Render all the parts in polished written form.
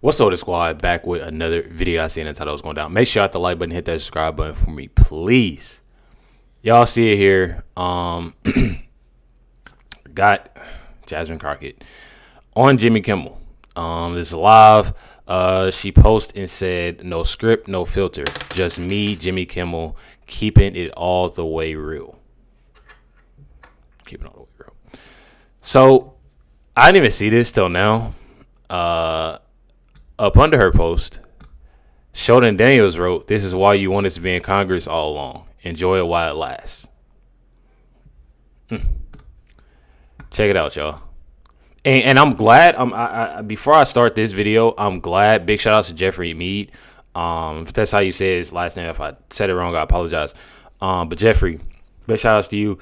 What's up, the squad? Back with another video. I seen the title was going down. Make sure you hit the like button, hit that subscribe button for me, please. Y'all see it here. Got Jasmine Crockett on Jimmy Kimmel. It's live. She posted and said, "No script, no filter, just me, Jimmy Kimmel, keeping it all the way real." Keeping it all the way real. So I didn't even see this till now. Up under her post, Sheldon Daniels wrote, "This is why you wanted to be in Congress all along. Enjoy it while it lasts." Check it out, y'all. And I'm glad. Before I start this video, I'm glad. Big shout out to Jeffrey Mead. If that's how you say his last name, if I said it wrong, I apologize. But Jeffrey, big shout outs to you.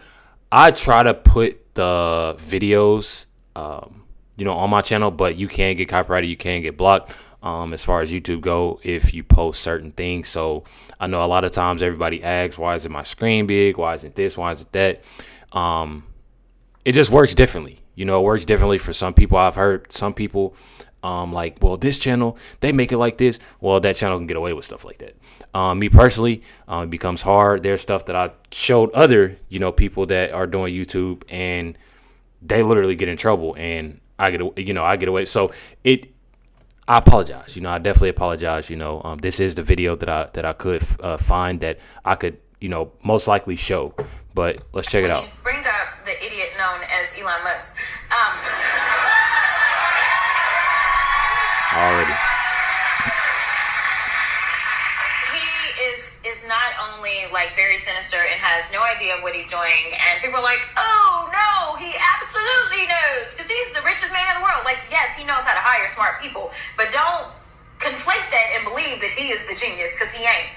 I try to put the videos, on my channel, but you can get copyrighted, you can get blocked. As far as YouTube go, if you post certain things. So I know a lot of times everybody asks, why is it my screen big? Why isn't this? Why is it that? It just works differently. It works differently for some people. I've heard some people like, well, this channel, they make it like this. Well, that channel can get away with stuff like that. Me personally, it becomes hard. There's stuff that I showed other, people that are doing YouTube, and they literally get in trouble, and I get away. So I apologize. I definitely apologize. This is the video that I could find that I could, most likely show. But let's check it out. Bring up the idiot known as Elon Musk. Already. He is not only very sinister and has no idea what he's doing, and people are like, oh no, he absolutely knows because he's the richest man in the world. Yes, he knows how to hire smart people, but don't conflate that and believe that he is the genius, because he ain't.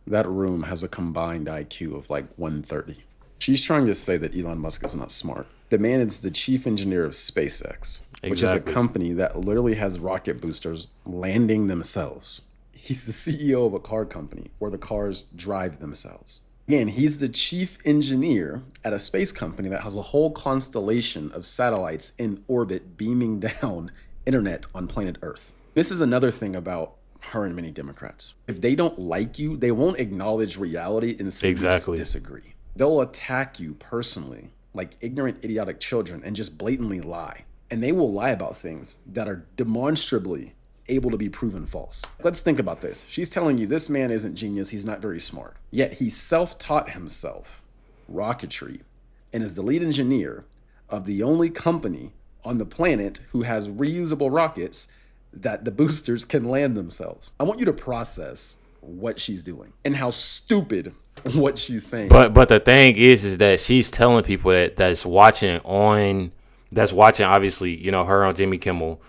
That room has a combined IQ of 130. She's trying to say that Elon Musk is not smart. The man is the chief engineer of SpaceX, which is a company that literally has rocket boosters landing themselves. He's the CEO of a car company where the cars drive themselves. Again, he's the chief engineer at a space company that has a whole constellation of satellites in orbit beaming down internet on planet Earth. This is another thing about her and many Democrats. If they don't like you, they won't acknowledge reality and say Exactly. we just disagree. They'll attack you personally like ignorant, idiotic children and just blatantly lie. And they will lie about things that are demonstrably able to be proven false. Let's think about this. She's telling you this man isn't genius, he's not very smart. Yet he self-taught himself rocketry and is the lead engineer of the only company on the planet who has reusable rockets that the boosters can land themselves. I want you to process what she's doing and how stupid what she's saying. But the thing is that she's telling people that's watching obviously, her on Jimmy Kimmel.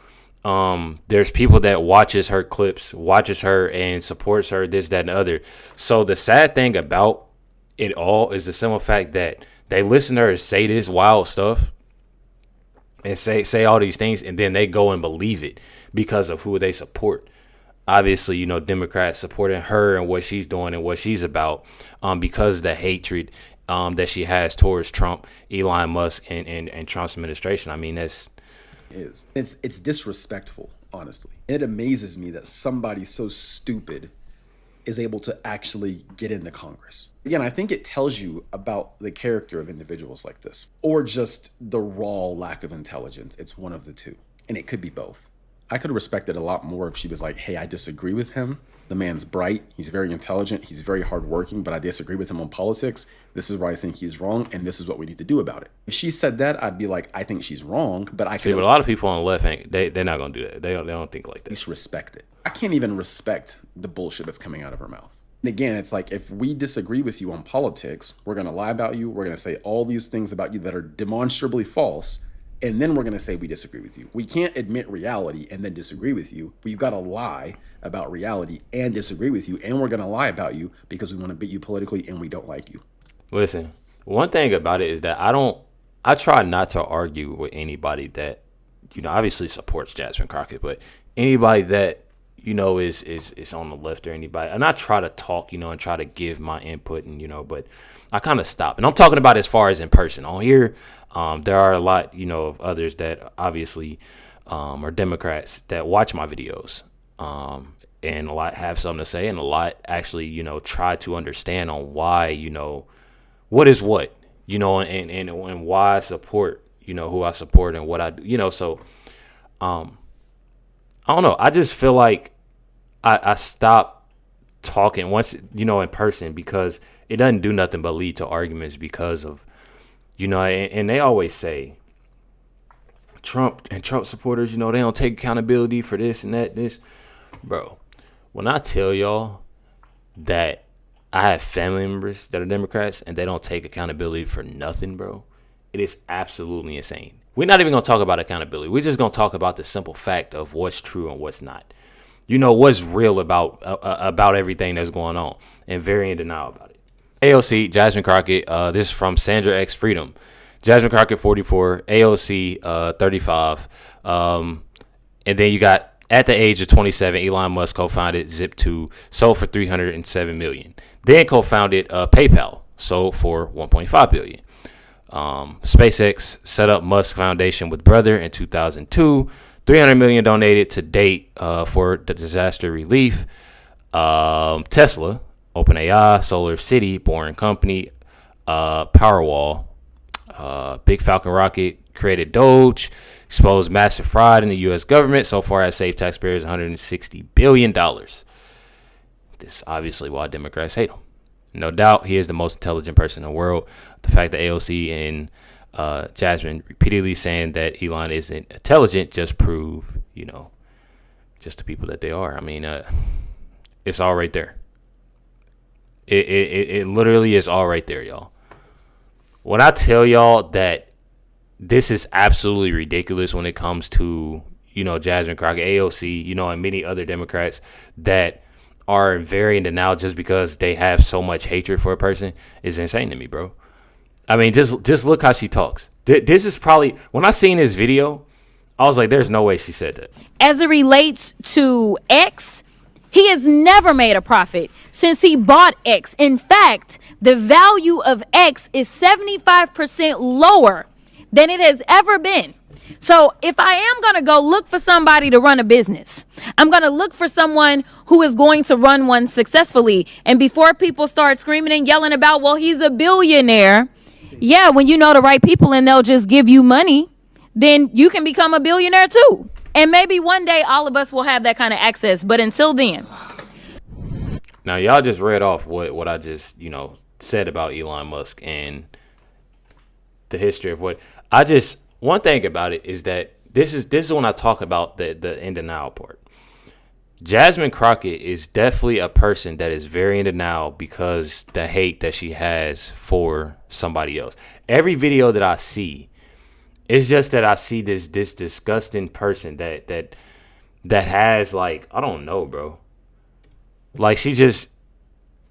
There's people that watches her clips, watches her and supports her, this, that, and the other. So the sad thing about it all is the simple fact that they listen to her say this wild stuff and say all these things, and then they go and believe it because of who they support. Obviously, Democrats supporting her and what she's doing and what she's about, because of the hatred that she has towards Trump, Elon Musk, and Trump's administration. I mean, it's disrespectful, honestly. It amazes me that somebody so stupid is able to actually get into Congress. Again, I think it tells you about the character of individuals like this, or just the raw lack of intelligence. It's one of the two, and it could be both. I could respect it a lot more if she was like, hey, I disagree with him. The man's bright, he's very intelligent, he's very hardworking, but I disagree with him on politics. This is where I think he's wrong, and this is what we need to do about it. If she said that, I'd be like, I think she's wrong, but I see. But a lot of people on the left, they're not gonna do that. They don't think like that. At least respect it. I can't even respect the bullshit that's coming out of her mouth. And again, it's like, if we disagree with you on politics, we're gonna lie about you. We're gonna say all these things about you that are demonstrably false. And then we're going to say we disagree with you. We can't admit reality and then disagree with you. We've got to lie about reality and disagree with you. And we're going to lie about you because we want to beat you politically and we don't like you. Listen, one thing about it is that I try not to argue with anybody that, obviously supports Jasmine Crockett, but anybody that, is on the left or anybody. And I try to talk, and try to give my input and, but I kind of stop. And I'm talking about as far as in person. On here, there are a lot, of others that obviously or Democrats that watch my videos, and a lot have something to say, and a lot actually, try to understand on why, what is what, and why I support, who I support and what I do, so, I don't know. I just feel like I stopped talking once, in person, because it doesn't do nothing but lead to arguments because of, and they always say Trump supporters, they don't take accountability for this and this. Bro, when I tell y'all that I have family members that are Democrats and they don't take accountability for nothing, bro, it is absolutely insane. We're not even going to talk about accountability. We're just going to talk about the simple fact of what's true and what's not. What's real about everything that's going on, and very in denial about it. AOC, Jasmine Crockett, this is from Sandra X Freedom. Jasmine Crockett, 44, AOC, 35. And then you got, at the age of 27, Elon Musk co-founded Zip2, sold for $307 million. Then co-founded PayPal, sold for $1.5 billion. SpaceX set up Musk Foundation with brother in 2002. $300 million donated to date for the disaster relief. Tesla, OpenAI, Solar City, Boring Company, Powerwall, Big Falcon Rocket, created Doge, exposed massive fraud in the U.S. government. So far has saved taxpayers $160 billion. This is obviously why Democrats hate him. No doubt he is the most intelligent person in the world. The fact that AOC and Jasmine repeatedly saying that Elon isn't intelligent just prove, just the people that they are. I mean, it's all right there. It literally is all right there, y'all. When I tell y'all that this is absolutely ridiculous when it comes to, Jasmine Crockett, AOC, and many other Democrats that are very in denial just because they have so much hatred for a person, is insane to me, bro. I mean, just look how she talks. This is probably, when I seen this video, I was like, there's no way she said that. As it relates to X, he has never made a profit since he bought X. In fact, the value of X is 75% lower than it has ever been. So if I am going to go look for somebody to run a business, I'm going to look for someone who is going to run one successfully. And before people start screaming and yelling about, well, he's a billionaire. Yeah, when you know the right people and they'll just give you money, then you can become a billionaire too. And maybe one day all of us will have that kind of access. But until then. Now, y'all just read off what I just, said about Elon Musk and the history of what one thing about it is that this is when I talk about the in denial part. Jasmine Crockett is definitely a person that is very in denial because the hate that she has for somebody else. Every video that I see, it's just that I see this disgusting person that has, like, I don't know, bro. Like,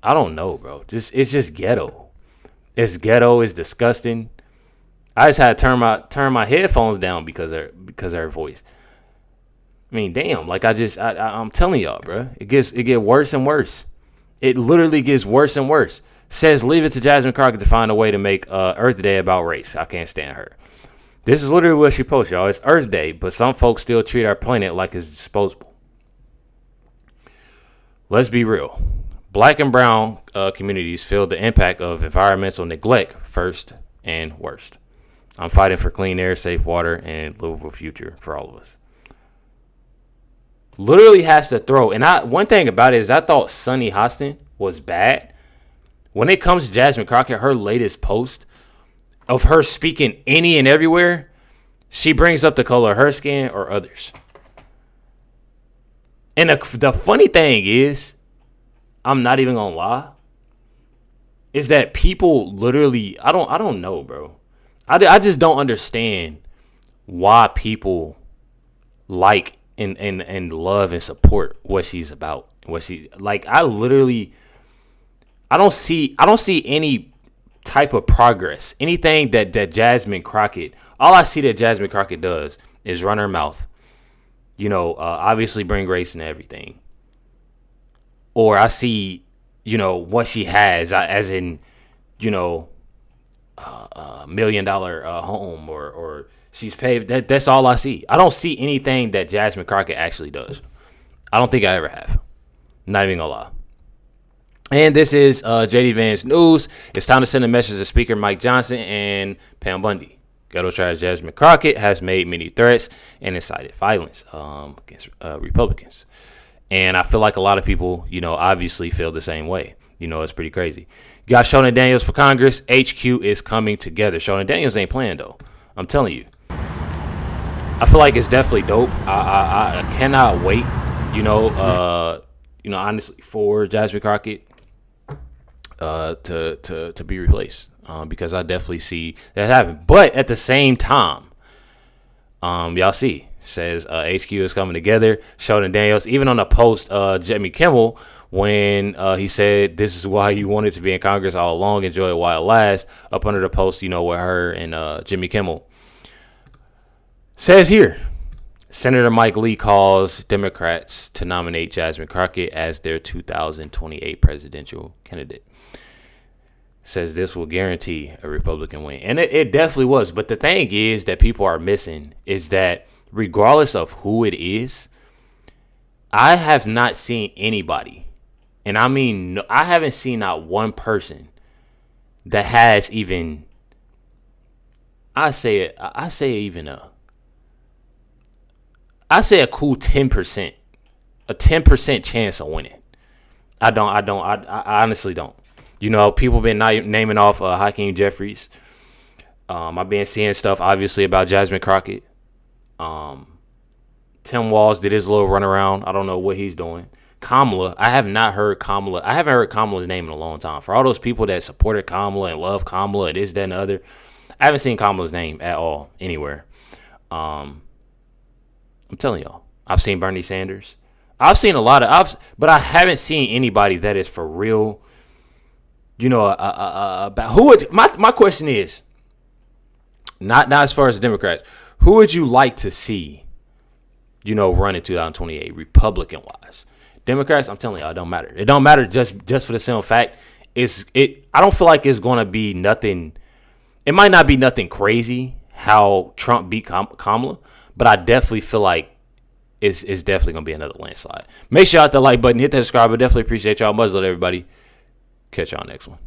I don't know, bro. It's just ghetto. It's ghetto. It's disgusting. I just had to turn my headphones down because of her voice. I mean, damn. Like, I'm telling y'all, bro. It get worse and worse. It literally gets worse and worse. Says leave it to Jasmine Crockett to find a way to make Earth Day about race. I can't stand her. This is literally what she posts, y'all. It's Earth Day, but some folks still treat our planet like it's disposable. Let's be real. Black and brown communities feel the impact of environmental neglect first and worst. I'm fighting for clean air, safe water, and livable future for all of us. Literally has to throw. And one thing about it is I thought Sunny Hostin was bad. When it comes to Jasmine Crockett, her latest post of her speaking any and everywhere, she brings up the color of her skin or others. And the funny thing is, I'm not even gonna lie, is that people literally, I don't know, bro. I just don't understand why people like and love and support what she's about. I don't see any type of progress. Anything that Jasmine Crockett, all I see that Jasmine Crockett does is run her mouth. Obviously bring grace into everything. Or I see, what she has, as in, $1 million home or she's paid. That's all I see. I don't see anything that Jasmine Crockett actually does. I don't think I ever have. Not even gonna lie. And this is JD Vance News. It's time to send a message to Speaker Mike Johnson and Pam Bundy. Ghetto Trash Jasmine Crockett has made many threats and incited violence against Republicans. And I feel like a lot of people, obviously feel the same way. It's pretty crazy. You got Shona Daniels for Congress. HQ is coming together. Shona Daniels ain't playing, though. I'm telling you. I feel like it's definitely dope. I cannot wait, honestly, for Jasmine Crockett to be replaced, because I definitely see that happen. But at the same time, y'all see, says HQ is coming together. Sheldon Daniels, even on a post, Jimmy Kimmel, when he said this is why you wanted to be in Congress all along, enjoy it while it lasts, up under the post, with her and Jimmy Kimmel, says here, Senator Mike Lee calls Democrats to nominate Jasmine Crockett as their 2028 presidential candidate. Says this will guarantee a Republican win. And it definitely was. But the thing is that people are missing is that regardless of who it is, I have not seen anybody. And I mean, I haven't seen not one person that has even, I say a cool 10%, a 10% chance of winning. I honestly don't. People been naming off Hakeem Jeffries. I've been seeing stuff, obviously, about Jasmine Crockett. Tim Walz did his little runaround. I don't know what he's doing. Kamala, I haven't heard Kamala's name in a long time. For all those people that supported Kamala and love Kamala and this, that, and the other, I haven't seen Kamala's name at all anywhere. I'm telling y'all, I've seen Bernie Sanders. I've seen a lot of, but I haven't seen anybody that is for real. About who would my question is not as far as the Democrats, who would you like to see, run in 2028 Republican wise? Democrats, I'm telling y'all, it don't matter. It don't matter just for the simple fact I don't feel like it's gonna be nothing. It might not be nothing crazy how Trump beat Kamala, but I definitely feel like it's definitely gonna be another landslide. Make sure you hit that like button, hit that subscribe. I definitely appreciate y'all. Much love, everybody. Catch y'all next one.